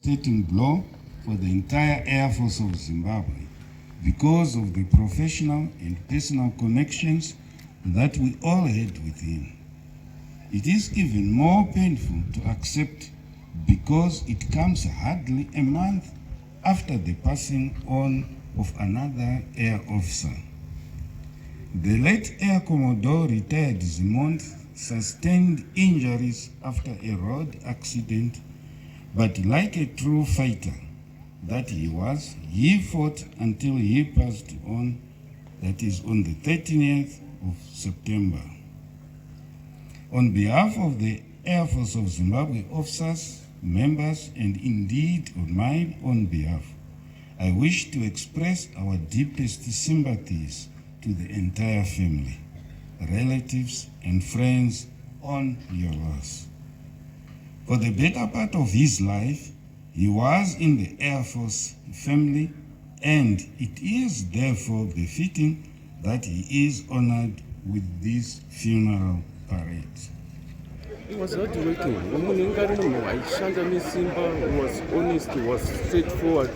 devastating blow for the entire Air Force of Zimbabwe because of the professional and personal connections that we all had with him. It is even more painful to accept because it comes hardly a month after the passing on of another air officer. The late Air Commodore retired Zimondi sustained injuries after a road accident, but like a true fighter that he was, he fought until he passed on, that is on the 30th of September. On behalf of the Air Force of Zimbabwe officers, members, and indeed on my own behalf, I wish to express our deepest sympathies to the entire family, relatives, and friends on your loss. For the better part of his life, he was in the Air Force family, and it is therefore befitting that he is honored with this funeral parade. He was hardworking. He was honest, he was straightforward,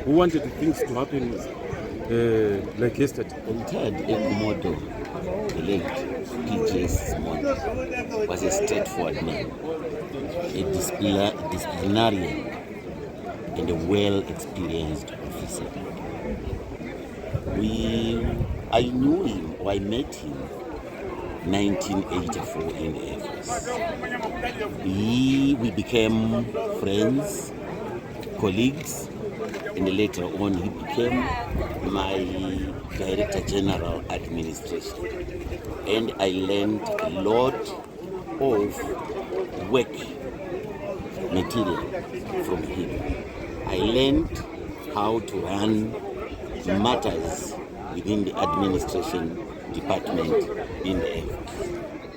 who wanted things to happen like yesterday. Retired Air Commodore, the late PGS Zimondi, was a straightforward man, a disciplinarian, and a well-experienced officer. I knew him, or I met him 1984 in the Air Force. We became friends, colleagues, and later on he became my Director General Administration. And I learned a lot of work material from him. I learned how to run matters within the administration department in the Air Force.